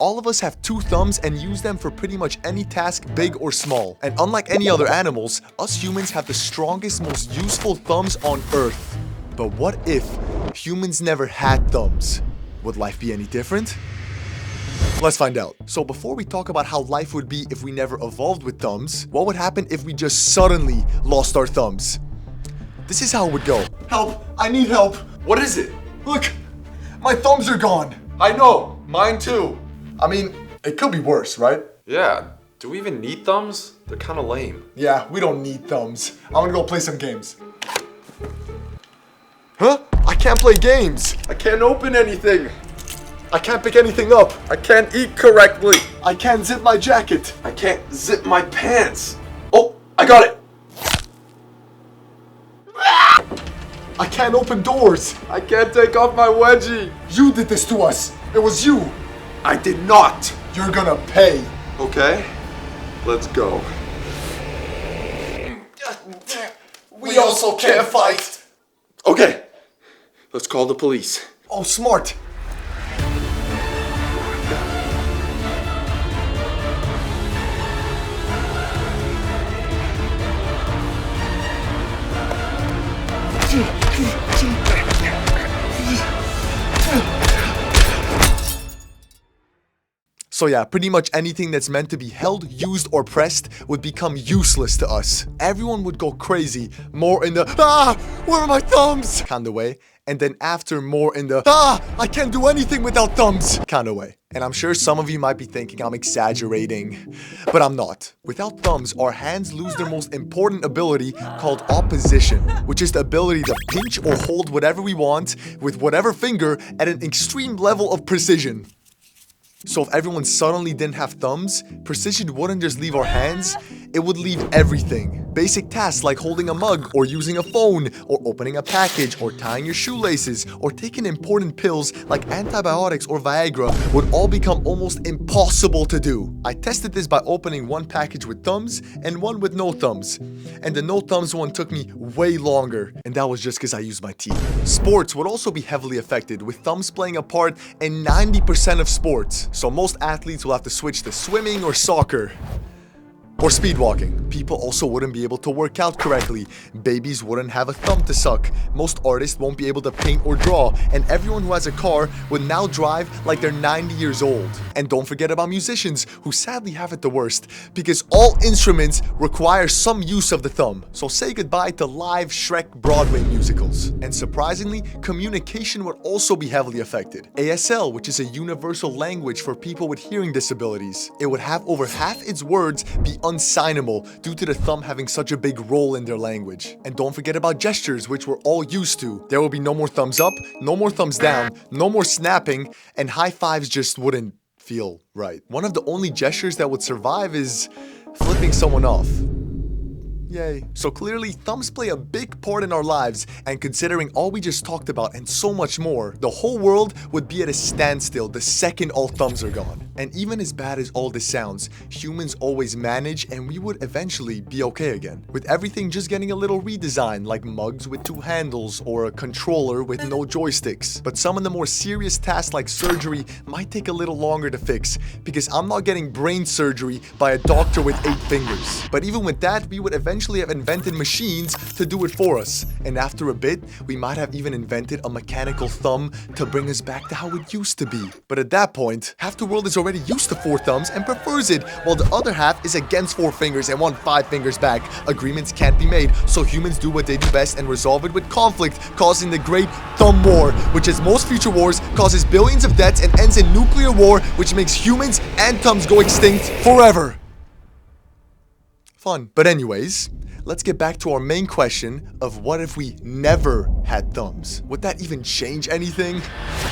All of us have two thumbs and use them for pretty much any task, big or small. And unlike any other animals, us humans have the strongest, most useful thumbs on Earth. But what if humans never had thumbs? Would life be any different? Let's find out. So before we talk about how life would be if we never evolved with thumbs, what would happen if we just suddenly lost our thumbs? This is how it would go. Help! I need help! What is it? Look! My thumbs are gone! I know! Mine too! I mean, it could be worse, right? Yeah. Do we even need thumbs? They're kinda lame. Yeah, we don't need thumbs. I'm gonna go play some games. Huh? I can't play games! I can't open anything! I can't pick anything up! I can't eat correctly! I can't zip my jacket! I can't zip my pants! Oh, I got it! I can't open doors! I can't take off my wedgie! You did this to us! It was you! I did not! You're gonna pay! Okay, let's go. We also can't fight! Okay, let's call the police. Oh, smart! So yeah, pretty much anything that's meant to be held, used, or pressed would become useless to us. Everyone would go crazy, more in the where are my thumbs kind of way, and then after more in the I can't do anything without thumbs kind of way. And I'm sure some of you might be thinking I'm exaggerating, but I'm not. Without thumbs, our hands lose their most important ability called opposition, which is the ability to pinch or hold whatever we want with whatever finger at an extreme level of precision. So if everyone suddenly didn't have thumbs, precision wouldn't just leave our hands, it would leave everything. Basic tasks like holding a mug, or using a phone, or opening a package, or tying your shoelaces, or taking important pills like antibiotics or Viagra would all become almost impossible to do. I tested this by opening one package with thumbs and one with no thumbs. And the no thumbs one took me way longer, and that was just because I used my teeth. Sports would also be heavily affected, with thumbs playing a part in 90% of sports. So most athletes will have to switch to swimming or soccer. Or speed walking. People also wouldn't be able to work out correctly. Babies wouldn't have a thumb to suck. Most artists won't be able to paint or draw. And everyone who has a car would now drive like they're 90 years old. And don't forget about musicians, who sadly have it the worst, because all instruments require some use of the thumb. So say goodbye to live Shrek Broadway musicals. And surprisingly, communication would also be heavily affected. ASL, which is a universal language for people with hearing disabilities. It would have over half its words be unsignable due to the thumb having such a big role in their language. And don't forget about gestures, which we're all used to. There will be no more thumbs up, no more thumbs down, no more snapping, and high fives just wouldn't feel right. One of the only gestures that would survive is flipping someone off. Yay. So clearly, thumbs play a big part in our lives, and considering all we just talked about and so much more, the whole world would be at a standstill the second all thumbs are gone. And even as bad as all this sounds, humans always manage, and we would eventually be okay again. With everything just getting a little redesign, like mugs with two handles or a controller with no joysticks. But some of the more serious tasks like surgery might take a little longer to fix, because I'm not getting brain surgery by a doctor with 8 fingers. But even with that, we would eventually have invented machines to do it for us. And after a bit, we might have even invented a mechanical thumb to bring us back to how it used to be. But at that point, half the world is already used to 4 thumbs and prefers it, while the other half is against 4 fingers and want 5 fingers back. Agreements can't be made, so humans do what they do best and resolve it with conflict, causing the Great Thumb War, which as most future wars, causes billions of deaths and ends in nuclear war, which makes humans and thumbs go extinct forever. Fun. But anyways, let's get back to our main question of what if we never had thumbs? Would that even change anything?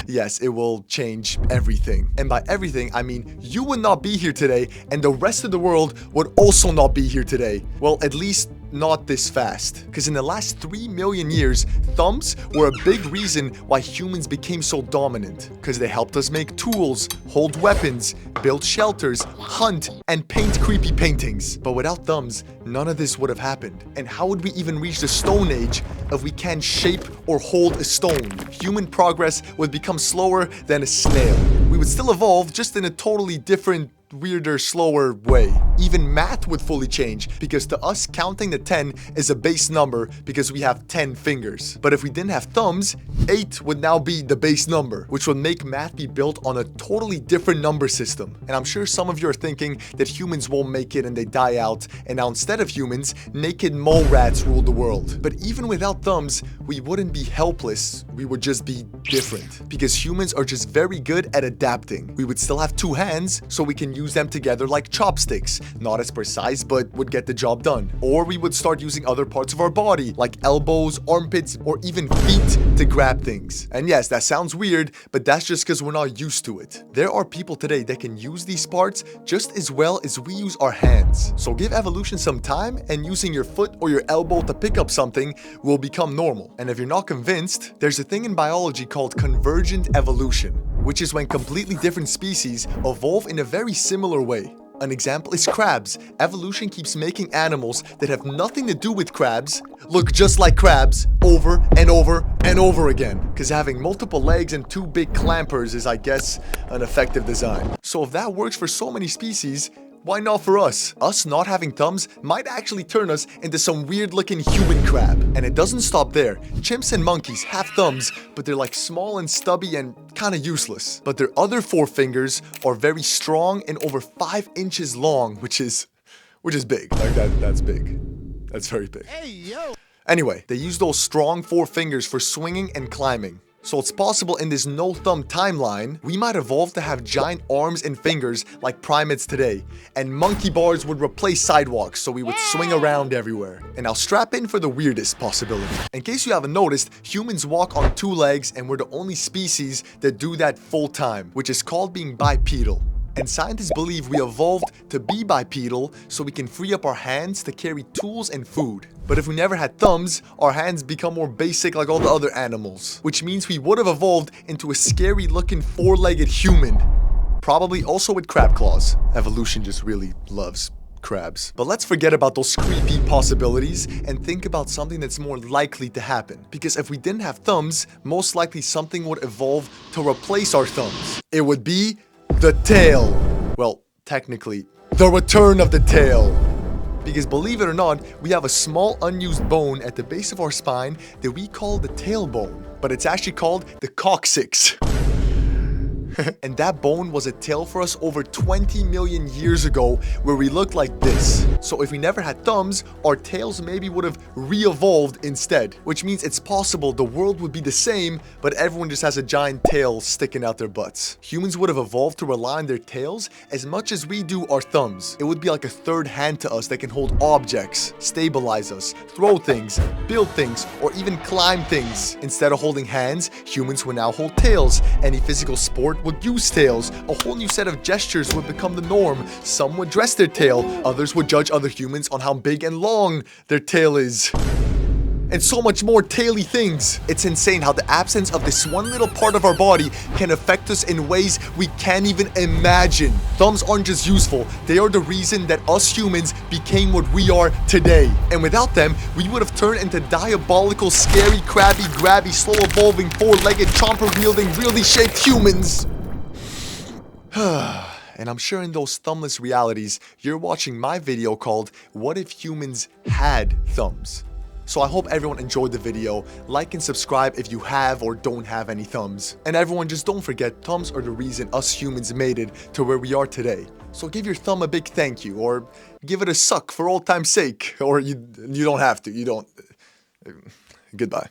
Yes, it will change everything. And by everything, I mean you would not be here today, and the rest of the world would also not be here today. Well, at least not this fast. Because in the last 3 million years, thumbs were a big reason why humans became so dominant. Because they helped us make tools, hold weapons, build shelters, hunt, and paint creepy paintings. But without thumbs, none of this would have happened. And how would we even reach the Stone Age if we can't shape or hold a stone? Human progress would become slower than a snail. We would still evolve, just in a totally different, weirder, slower way. Even math would fully change, because to us, counting to 10 is a base number because we have 10 fingers. But if we didn't have thumbs, 8 would now be the base number, which would make math be built on a totally different number system. And I'm sure some of you are thinking that humans won't make it and they die out, and now instead of humans, naked mole rats rule the world. But even without thumbs, we wouldn't be helpless, we would just be different. Because humans are just very good at adapting. We would still have 2 hands, so we can use them together like chopsticks. Not as precise, but would get the job done. Or we would start using other parts of our body, like elbows, armpits, or even feet to grab things. And yes, that sounds weird, but that's just because we're not used to it. There are people today that can use these parts just as well as we use our hands. So give evolution some time, and using your foot or your elbow to pick up something will become normal. And if you're not convinced, there's a thing in biology called convergent evolution, which is when completely different species evolve in a very similar way. An example is crabs. Evolution keeps making animals that have nothing to do with crabs look just like crabs over and over and over again. Because having multiple legs and 2 big clampers is, I guess, an effective design. So if that works for so many species, why not for us? Us not having thumbs might actually turn us into some weird looking human crab. And it doesn't stop there. Chimps and monkeys have thumbs, but they're like small and stubby and kinda useless. But their other 4 fingers are very strong and over 5 inches long, which is big. Like that's big. That's very big. Hey, yo. Anyway, they use those strong 4 fingers for swinging and climbing. So it's possible in this no-thumb timeline, we might evolve to have giant arms and fingers like primates today, and monkey bars would replace sidewalks, so we would swing around everywhere. And now strap in for the weirdest possibility. In case you haven't noticed, humans walk on 2 legs, and we're the only species that do that full time, which is called being bipedal. And scientists believe we evolved to be bipedal so we can free up our hands to carry tools and food. But if we never had thumbs, our hands become more basic like all the other animals, which means we would have evolved into a scary looking 4-legged human. Probably also with crab claws. Evolution just really loves crabs. But let's forget about those creepy possibilities and think about something that's more likely to happen. Because if we didn't have thumbs, most likely something would evolve to replace our thumbs. It would be the tail. Well, technically, the return of the tail. Because believe it or not, we have a small unused bone at the base of our spine that we call the tailbone. But it's actually called the coccyx. And that bone was a tail for us over 20 million years ago, where we looked like this. So if we never had thumbs, our tails maybe would have re-evolved instead. Which means it's possible the world would be the same, but everyone just has a giant tail sticking out their butts. Humans would have evolved to rely on their tails as much as we do our thumbs. It would be like a third hand to us that can hold objects, stabilize us, throw things, build things, or even climb things. Instead of holding hands, humans would now hold tails. Any physical sport would use tails. A whole new set of gestures would become the norm. Some would dress their tail, others would judge other humans on how big and long their tail is. And so much more taily things. It's insane how the absence of this one little part of our body can affect us in ways we can't even imagine. Thumbs aren't just useful, they are the reason that us humans became what we are today. And without them, we would have turned into diabolical, scary, crabby, grabby, slow-evolving, 4-legged, chomper-wielding, really shaped humans. And I'm sure in those thumbless realities, you're watching my video called What If Humans Had Thumbs? So I hope everyone enjoyed the video. Like and subscribe if you have or don't have any thumbs. And everyone, just don't forget, thumbs are the reason us humans made it to where we are today. So give your thumb a big thank you, or give it a suck for old time's sake. Or you don't have to, you don't. Goodbye.